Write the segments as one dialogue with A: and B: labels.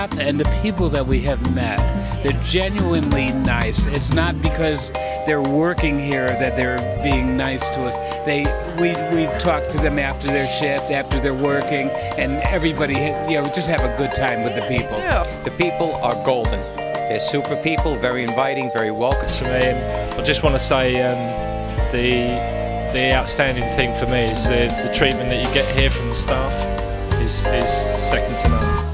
A: staff and the people that we have met, they're genuinely nice. It's not because they're working here that they're being nice to us. We talk to them after their shift, after they're working, and everybody, just have a good time with the people.
B: The people are golden. They're super people, very inviting, very welcome.
C: For me, I just want to say the outstanding thing for me is the treatment that you get here from the staff is second to none.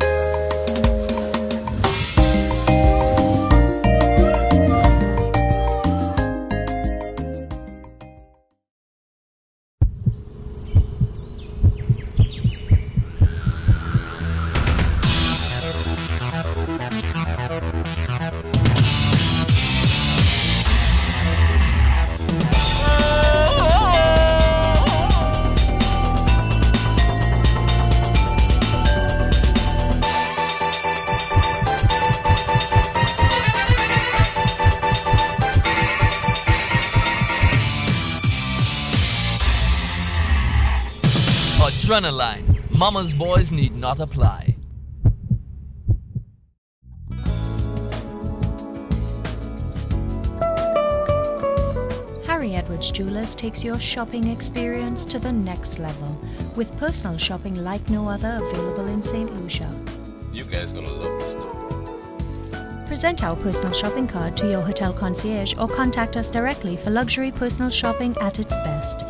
D: Adrenaline, mama's boys need not apply.
E: Harry Edwards Jewelers takes your shopping experience to the next level with personal shopping like no other available in St. Lucia.
F: You guys gonna love this too.
E: Present our personal shopping card to your hotel concierge or contact us directly for luxury personal shopping at its best.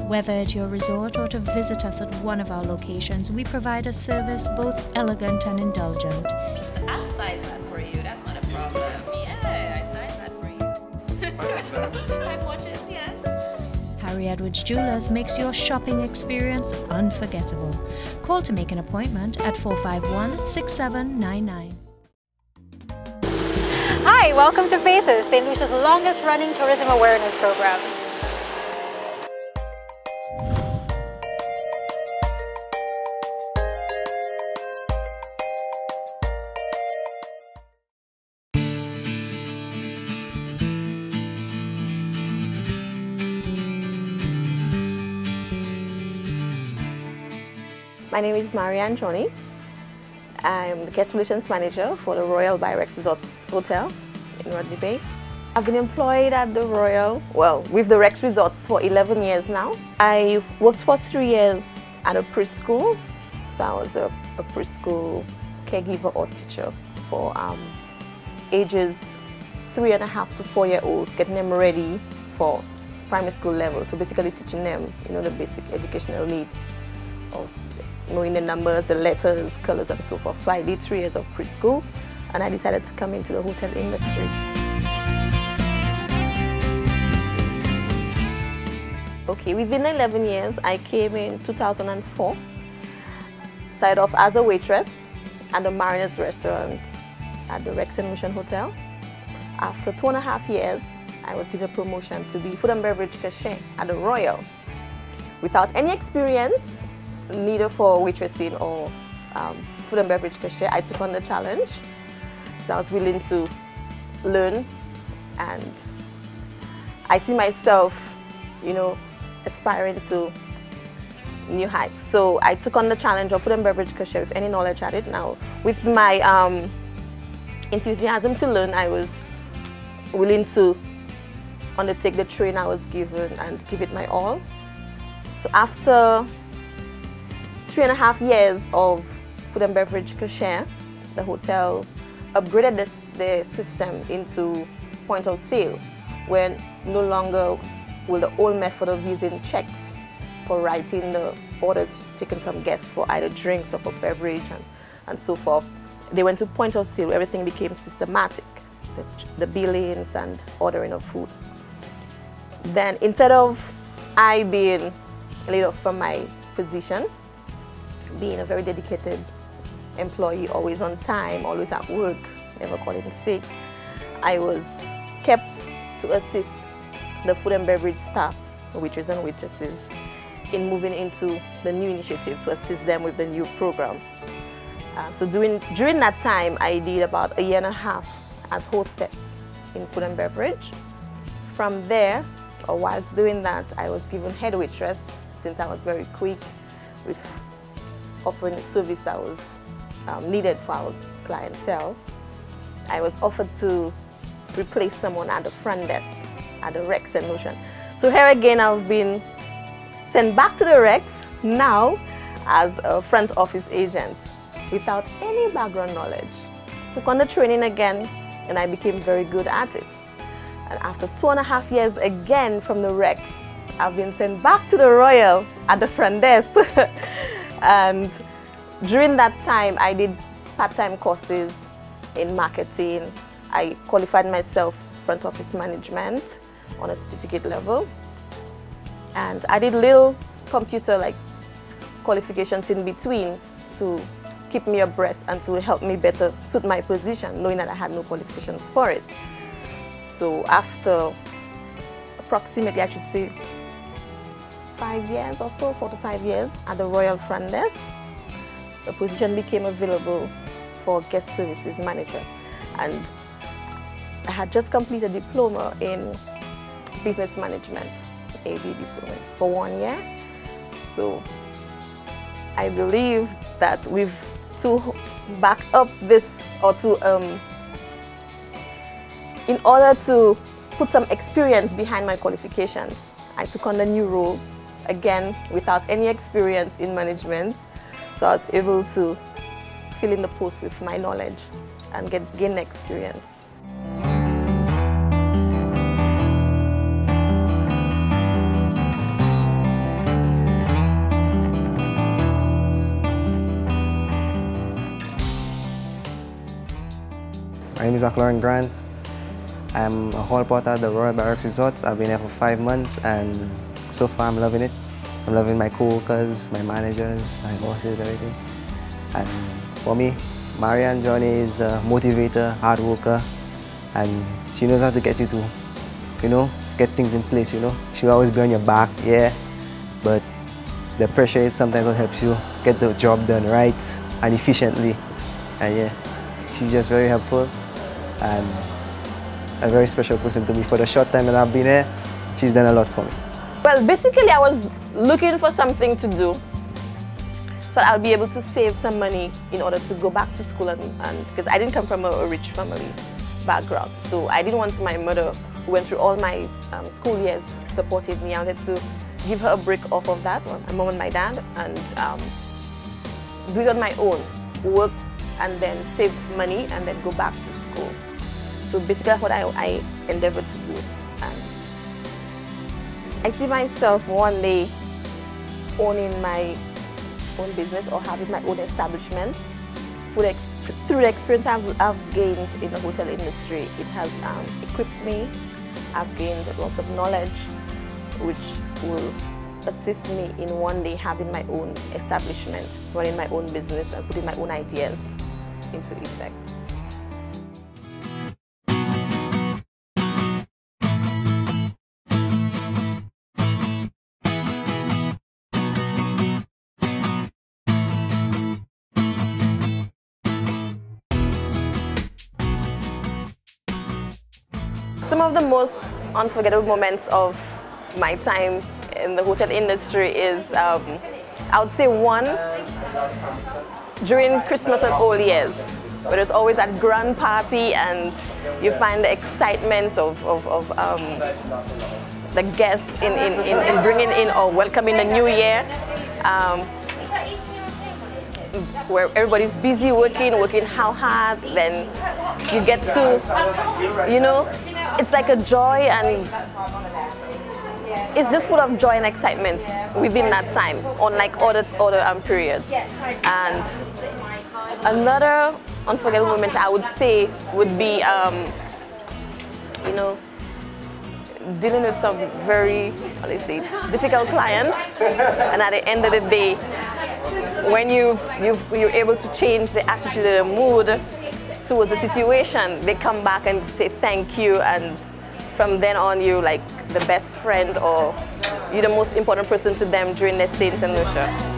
E: Whether at your resort or to visit us at one of our locations, we provide a service both elegant and indulgent.
G: I'll size that for you, that's not a problem. Yeah, I size that for you. 5 watches, yes.
E: Harry Edwards Jewelers makes your shopping experience unforgettable. Call to make an appointment at 451-6799.
H: Hi, welcome to Faces, St. Lucia's longest running tourism awareness program.
I: My name is Marianne Johnny. I'm the Guest Relations Manager for the Royal by Rex Resorts Hotel in Rodney Bay. I've been employed at the Royal, with the Rex Resorts for 11 years now. I worked for 3 years at a preschool. So I was a preschool caregiver or teacher for ages 3.5 to 4-year-olds, getting them ready for primary school level. So basically teaching them, the basic educational needs of knowing the numbers, the letters, colors, and so forth. So I did 3 years of preschool, and I decided to come into the hotel industry. Okay, within 11 years, I came in 2004, started off as a waitress at the Mariners restaurant at the Rex and Mission Hotel. After 2.5 years, I was given promotion to be food and beverage cashier at the Royal. Without any experience, neither for waitressing or food and beverage cashier, I took on the challenge. So I was willing to learn, and I see myself, aspiring to new heights. So I took on the challenge of food and beverage cashier with any knowledge at it. Now, with my enthusiasm to learn, I was willing to undertake the training I was given and give it my all. So after 3.5 years of food and beverage cashier, the hotel upgraded the system into point of sale, where no longer will the old method of using checks for writing the orders taken from guests for either drinks or for beverage and so forth. They went to point of sale. Everything became systematic, the billings and ordering of food. Then instead of I being laid off from my position, being a very dedicated employee, always on time, always at work, never calling sick, I was kept to assist the food and beverage staff, waiters and waitresses, in moving into the new initiative to assist them with the new program. So during that time, I did about 1.5 years as hostess in food and beverage. From there, or whilst doing that, I was given head waitress, since I was very quick with offering a service that was needed for our clientele, I was offered to replace someone at the front desk at the Rex and Ocean. So here again, I've been sent back to the Rex now as a front office agent without any background knowledge. Took on the training again and I became very good at it. And after 2.5 years again from the Rex, I've been sent back to the Royal at the front desk. And during that time, I did part-time courses in marketing. I qualified myself front office management on a certificate level. And I did little computer qualifications in between to keep me abreast and to help me better suit my position, knowing that I had no qualifications for it. So after approximately, I should say, 5 years or so, 4 to 5 years at the Royal Front Desk, the position became available for guest services manager. And I had just completed a diploma in business management, AD diploma, for 1 year. So I believe that to back up this, or in order to put some experience behind my qualifications, I took on the new role, again, without any experience in management. So I was able to fill in the post with my knowledge and gain experience.
J: My name is Lauren Grant. I'm a hall porter at the Royal Barracks Resorts. I've been here for 5 months and so far I'm loving it. I'm loving my co-workers, my managers, my bosses, everything. And for me, Marianne Johnny is a motivator, hard worker, and she knows how to get you to, get things in place, She'll always be on your back, yeah, but the pressure is sometimes what helps you get the job done right and efficiently. And yeah, she's just very helpful and a very special person to me. For the short time that I've been here, she's done a lot for me.
I: Well, basically I was looking for something to do so I'll be able to save some money in order to go back to school, and because I didn't come from a rich family background, so I didn't want my mother, who went through all my school years, supported me. I wanted to give her a break off of that, my mom and my dad, and do it on my own, work and then save money and then go back to school. So basically that's what I endeavored to do. And I see myself one day owning my own business or having my own establishment. Through the experience I've gained in the hotel industry, it has equipped me. I've gained a lot of knowledge which will assist me in one day having my own establishment, running my own business and putting my own ideas into effect. Some of the most unforgettable moments of my time in the hotel industry is, I would say one, during Christmas and Old Years, where there's always that grand party and you find the excitement of the guests in bringing in or welcoming the new year, where everybody's busy working how hard, then you get to, it's like a joy, and it's just full of joy and excitement within that time, unlike other periods. And another unforgettable moment I would say would be, dealing with some very, difficult clients, and at the end of the day, when you're able to change the attitude and the mood towards the situation, they come back and say thank you, and from then on you're like the best friend, or you're the most important person to them during their stay in St. Lucia.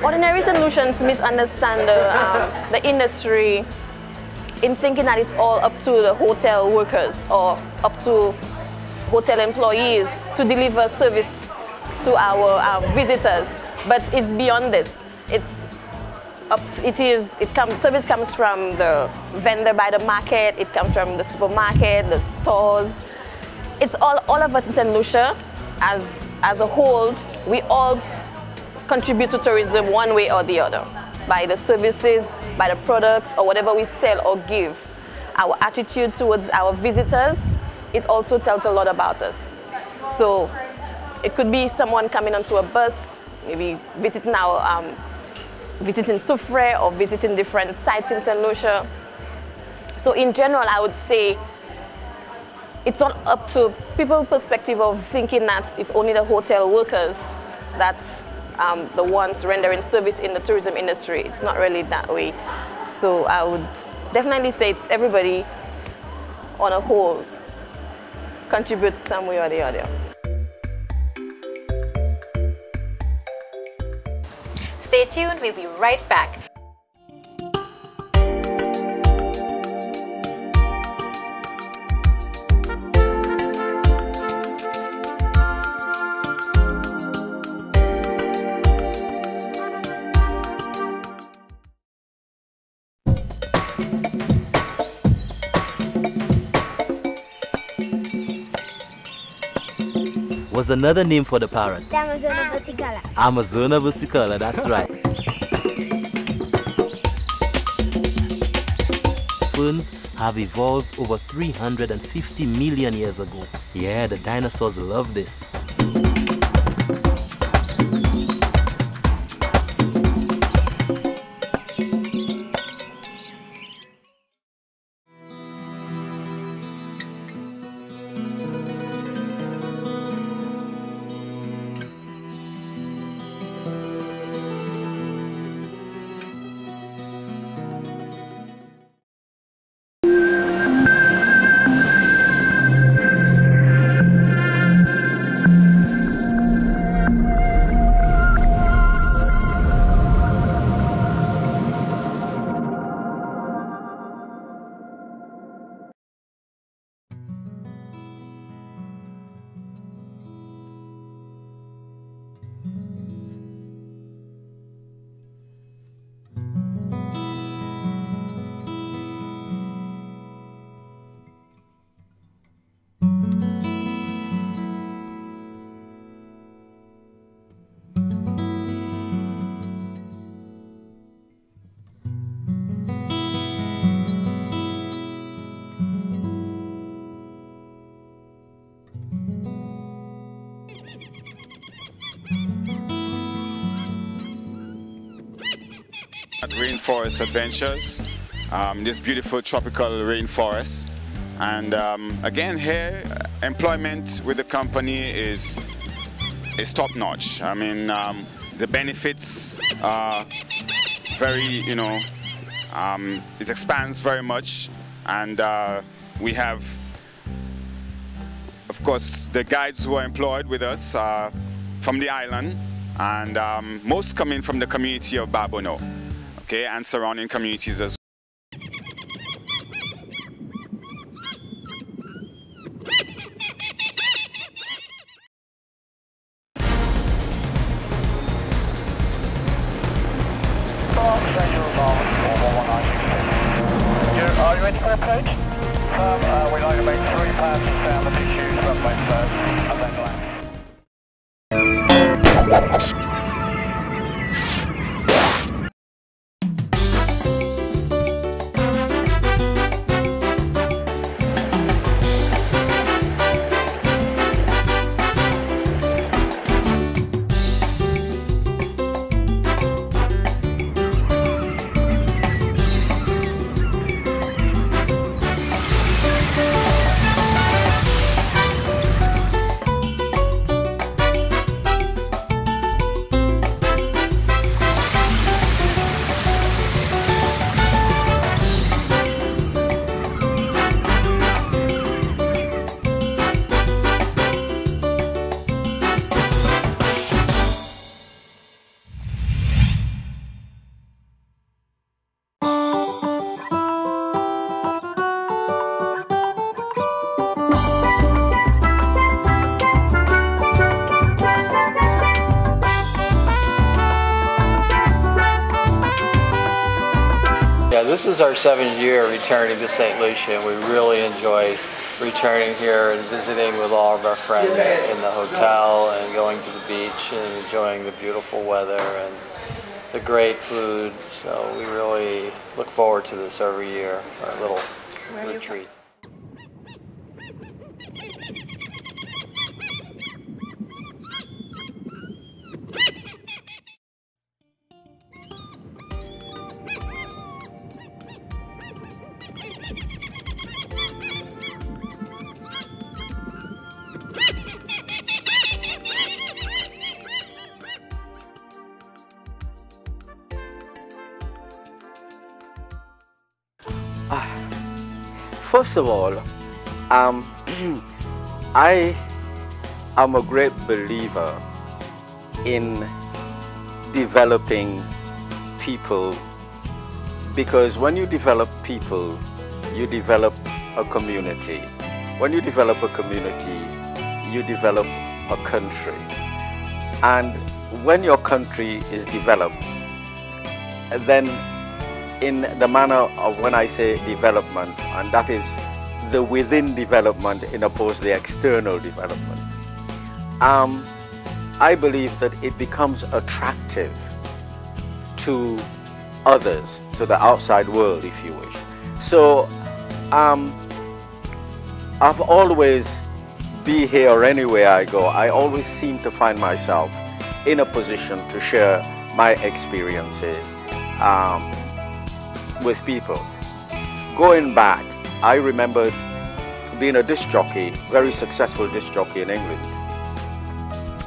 I: Ordinary solutions misunderstand the industry in thinking that it's all up to the hotel workers or up to hotel employees to deliver service to our visitors. But it's beyond this. Service comes from the vendor by the market, it comes from the supermarket, the stores. It's all of us in St. Lucia as a whole, we all contribute to tourism one way or the other, by the services, by the products, or whatever we sell or give. Our attitude towards our visitors, it also tells a lot about us. So it could be someone coming onto a bus, maybe visiting visiting Soufrière or visiting different sites in St. Lucia. So in general, I would say it's not up to people's perspective of thinking that it's only the hotel workers that's the ones rendering service in the tourism industry. It's not really that way. So I would definitely say it's everybody on a whole contributes some way or the other.
H: Stay tuned, we'll be right back.
K: Was another name for the parrot?
L: Amazona versicolor.
K: Amazona versicolor, that's right. Ferns have evolved over 350 million years ago. Yeah, the dinosaurs love this.
F: Rainforest Adventures, this beautiful tropical rainforest, and again here employment with the company is top-notch. I mean the benefits are very, it expands very much, and we have of course the guides who are employed with us are from the island, and most coming from the community of Babono. Okay, and surrounding communities as well.
M: Are you ready for approach? We'd like to make 3 passes down the disused runway first, and then land.
L: this is our 7th year returning to St. Lucia, and we really enjoy returning here and visiting with all of our friends in the hotel and going to the beach and enjoying the beautiful weather and the great food. So we really look forward to this every year, our little retreat.
N: First of all, I am a great believer in developing people, because when you develop people, you develop a community. When you develop a community, you develop a country. And when your country is developed, then in the manner of when I say development, and that is the within development in opposed to the external development, I believe that it becomes attractive to others, to the outside world, if you wish. So I've always, be here or anywhere I go, I always seem to find myself in a position to share my experiences with people. Going back, I remember being a disc jockey, very successful disc jockey in England.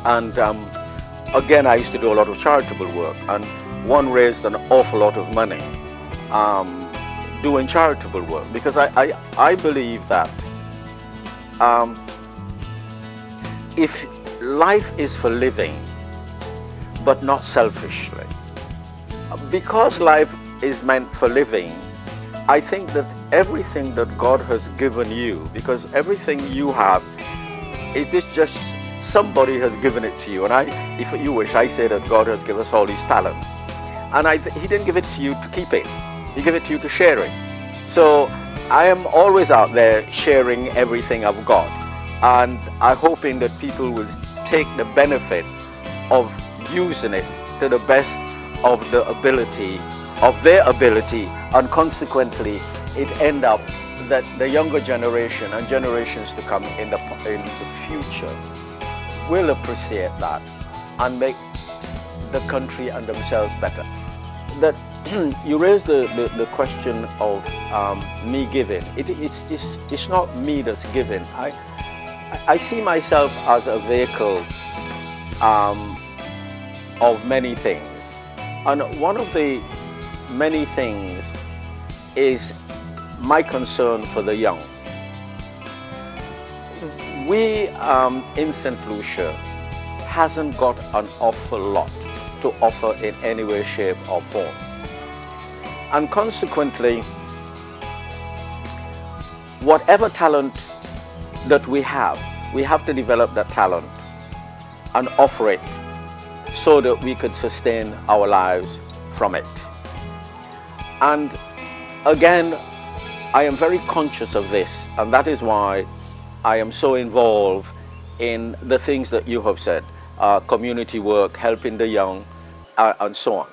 N: And again, I used to do a lot of charitable work, and one raised an awful lot of money doing charitable work, because I believe that if life is for living, but not selfishly, because life is meant for living, I think that everything that God has given you, because everything you have, it is just somebody has given it to you. And if you wish, I say that God has given us all these talents. And He didn't give it to you to keep it. He gave it to you to share it. So I am always out there sharing everything I've got. And I'm hoping that people will take the benefit of using it to the best of their ability, and consequently it end up that the younger generation and generations to come in the future will appreciate that and make the country and themselves better. That you raised the question of me giving. It's not me that's giving. I see myself as a vehicle of many things. And one of the many things is my concern for the young. We in St. Lucia hasn't got an awful lot to offer in any way, shape or form. And consequently, whatever talent that we have to develop that talent and offer it so that we could sustain our lives from it. And again, I am very conscious of this, and that is why I am so involved in the things that you have said, community work, helping the young, and so on.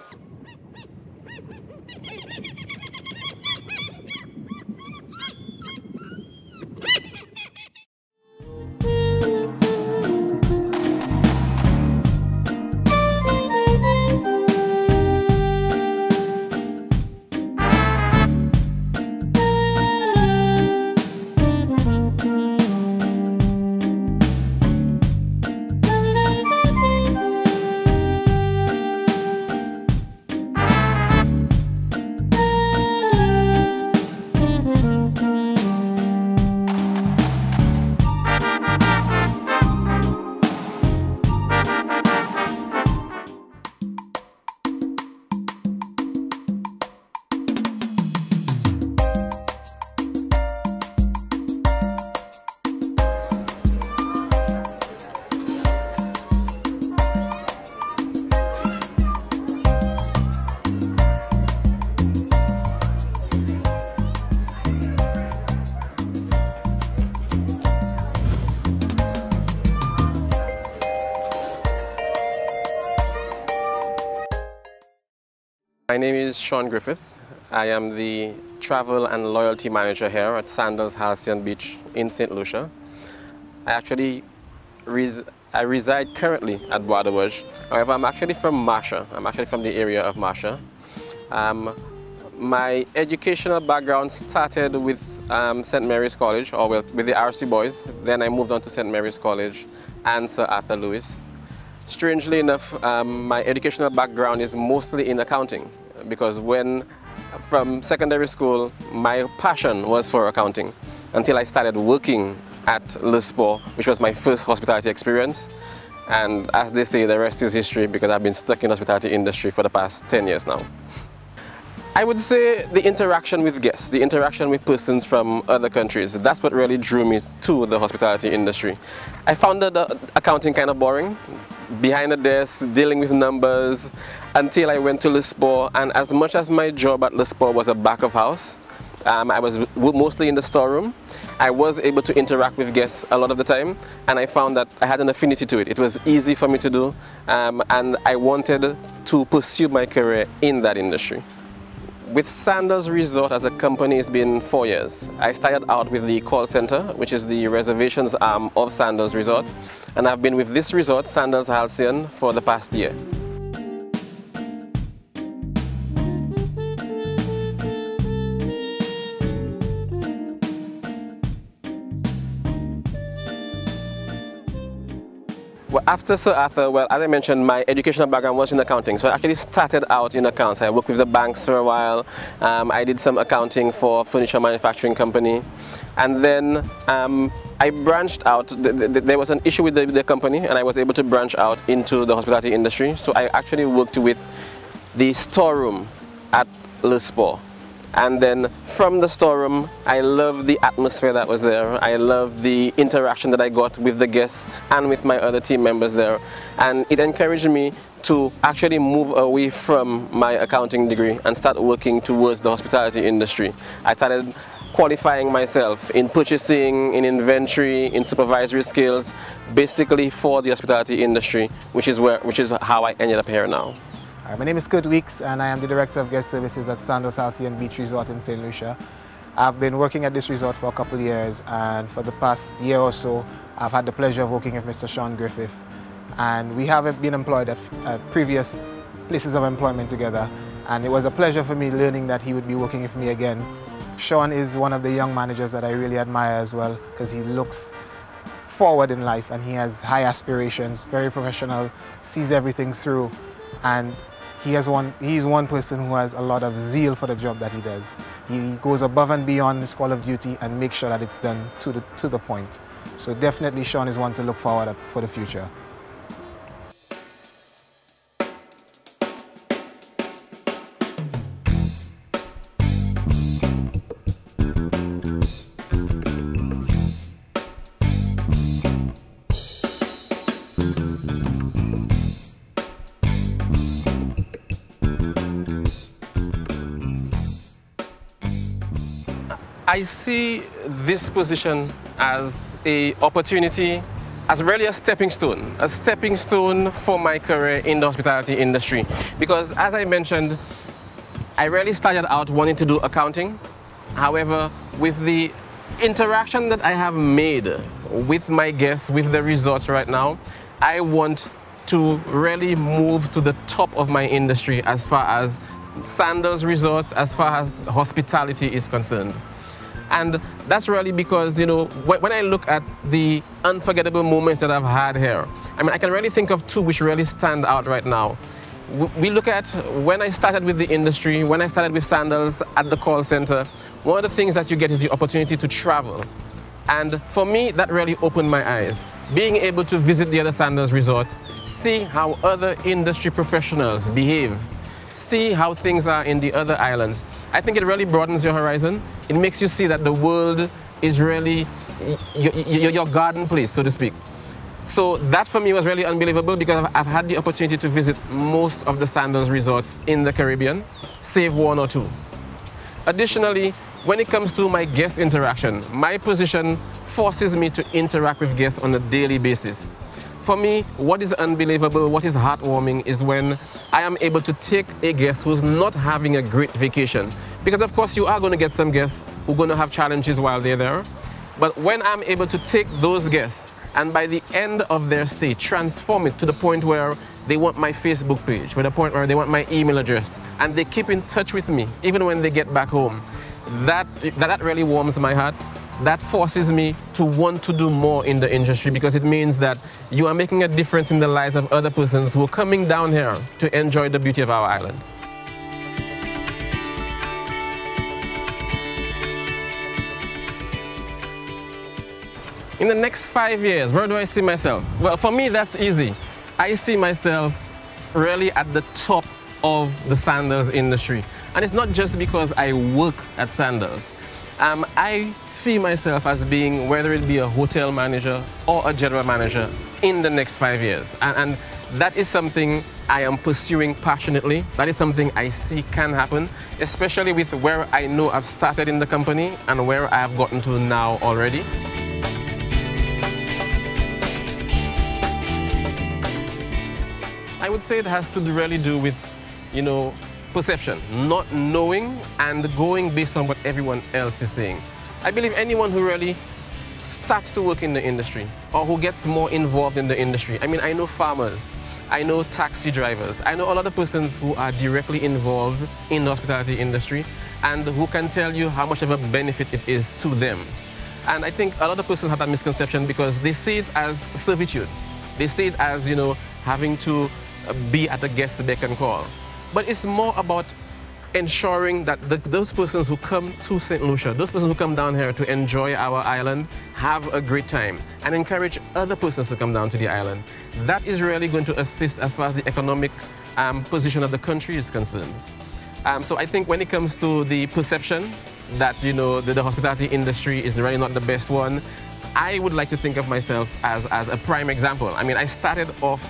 O: My name is Sean Griffith. I am the Travel and Loyalty Manager here at Sandals Halcyon Beach in St. Lucia. I actually reside currently at Bois de Bouge. However, I'm actually from Masha. I'm actually from the area of Masha. My educational background started with St. Mary's College, or with the RC Boys. Then I moved on to St. Mary's College and Sir Arthur Lewis. Strangely enough, my educational background is mostly in accounting, because from secondary school, my passion was for accounting until I started working at Le Sport, which was my first hospitality experience. And as they say, the rest is history, because I've been stuck in the hospitality industry for the past 10 years now. I would say the interaction with guests, the interaction with persons from other countries, that's what really drew me to the hospitality industry. I found the accounting kind of boring, behind the desk, dealing with numbers, until I went to Le Sport. And as much as my job at Le Sport was a back of house, I was mostly in the storeroom, I was able to interact with guests a lot of the time, and I found that I had an affinity to it. It was easy for me to do, and I wanted to pursue my career in that industry. With Sandals Resort as a company, it's been 4 years. I started out with the call center, which is the reservations arm of Sandals Resort, and I've been with this resort, Sandals Halcyon, for the past year. Well, after Sir Arthur, well, as I mentioned, my educational background was in accounting. So I actually started out in accounts. I worked with the banks for a while. I did some accounting for a furniture manufacturing company. And then I branched out. There was an issue with the company, and I was able to branch out into the hospitality industry. So I actually worked with the storeroom at Le Sport. And then from the storeroom, I loved the atmosphere that was there. I loved the interaction that I got with the guests and with my other team members there. And it encouraged me to actually move away from my accounting degree and start working towards the hospitality industry. I started qualifying myself in purchasing, in inventory, in supervisory skills, basically for the hospitality industry, which is how I ended up here now.
P: My name is Kurt Weeks, and I am the Director of Guest Services at Sandals Halcyon Beach Resort in St. Lucia. I've been working at this resort for a couple of years, and for the past year or so, I've had the pleasure of working with Mr. Sean Griffith. And we have been employed at previous places of employment together, and it was a pleasure for me learning that he would be working with me again. Sean is one of the young managers that I really admire as well, because he looks forward in life and he has high aspirations, very professional, sees everything through, and he's one person who has a lot of zeal for the job that he does. He goes above and beyond his call of duty and makes sure that it's done to the point. So definitely Sean is one to look forward for the future.
O: I see this position as an opportunity, as really a stepping stone for my career in the hospitality industry. Because as I mentioned, I really started out wanting to do accounting. However, with the interaction that I have made with my guests, with the resorts right now, I want to really move to the top of my industry as far as Sandals Resorts, as far as hospitality is concerned. And that's really because, you know, when I look at the unforgettable moments that I've had here, I mean, I can really think of two which really stand out right now. We look at when I started with the industry, when I started with Sandals at the call center, one of the things that you get is the opportunity to travel. And for me, that really opened my eyes. Being able to visit the other Sandals resorts, see how other industry professionals behave, see how things are in the other islands. I think it really broadens your horizon. It makes you see that the world is really your garden place, so to speak. So that for me was really unbelievable, because I've had the opportunity to visit most of the Sandals resorts in the Caribbean, save one or two. Additionally, when it comes to my guest interaction, my position forces me to interact with guests on a daily basis. For me, what is unbelievable, what is heartwarming is when I am able to take a guest who's not having a great vacation. Because of course you are going to get some guests who are going to have challenges while they're there. But when I'm able to take those guests and by the end of their stay, transform it to the point where they want my Facebook page, to the point where they want my email address, and they keep in touch with me even when they get back home, that really warms my heart. That forces me to want to do more in the industry, because it means that you are making a difference in the lives of other persons who are coming down here to enjoy the beauty of our island. In the next 5 years, where do I see myself? Well, for me, that's easy. I see myself really at the top of the sandals industry. And it's not just because I work at Sandals. I see myself as being, whether it be a hotel manager or a general manager, in the next 5 years. And that is something I am pursuing passionately. That is something I see can happen, especially with where I know I've started in the company and where I have gotten to now already. I would say it has to really do with, perception, not knowing and going based on what everyone else is saying. I believe anyone who really starts to work in the industry or who gets more involved in the industry, I know farmers, I know taxi drivers, I know a lot of persons who are directly involved in the hospitality industry and who can tell you how much of a benefit it is to them. And I think a lot of persons have that misconception because they see it as servitude. They see it as, having to be at a guest's beck and call. But it's more about ensuring that those persons who come to St. Lucia, those persons who come down here to enjoy our island, have a great time and encourage other persons to come down to the island. That is really going to assist as far as the economic position of the country is concerned. So I think when it comes to the perception that, the hospitality industry is really not the best one, I would like to think of myself as a prime example. I started off,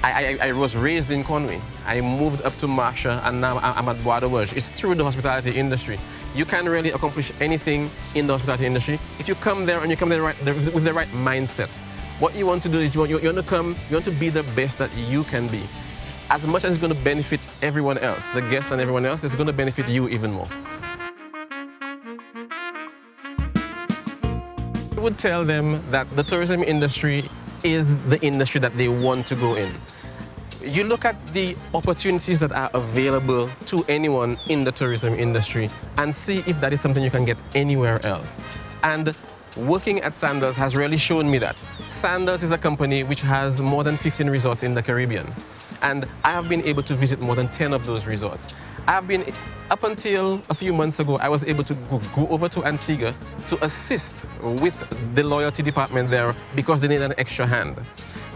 O: I was raised in Conway. I moved up to Marsha and now I'm at Bois de Verge. It's through the hospitality industry. You can really accomplish anything in the hospitality industry if you come there and you come there with the right mindset. What you want to do is you want to be the best that you can be. As much as it's going to benefit everyone else, the guests and everyone else, it's going to benefit you even more. I would tell them that the tourism industry is the industry that they want to go in. You look at the opportunities that are available to anyone in the tourism industry and see if that is something you can get anywhere else. And working at Sandals has really shown me that. Sandals is a company which has more than 15 resorts in the Caribbean. And I have been able to visit more than 10 of those resorts. Up until a few months ago, I was able to go over to Antigua to assist with the loyalty department there because they need an extra hand.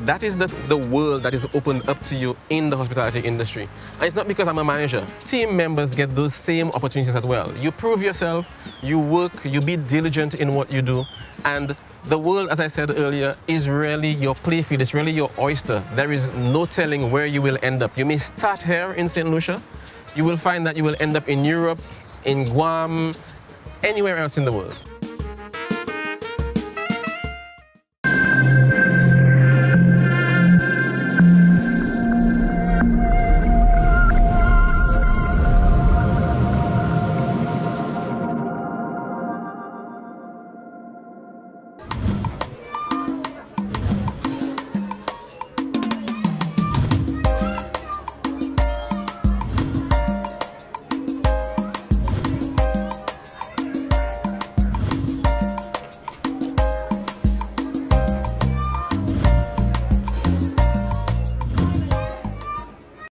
O: That is the world that is opened up to you in the hospitality industry. And it's not because I'm a manager. Team members get those same opportunities as well. You prove yourself, you work, you be diligent in what you do, and the world, as I said earlier, is really your playfield, it's really your oyster. There is no telling where you will end up. You may start here in St. Lucia, you will find that you will end up in Europe, in Guam, anywhere else in the world.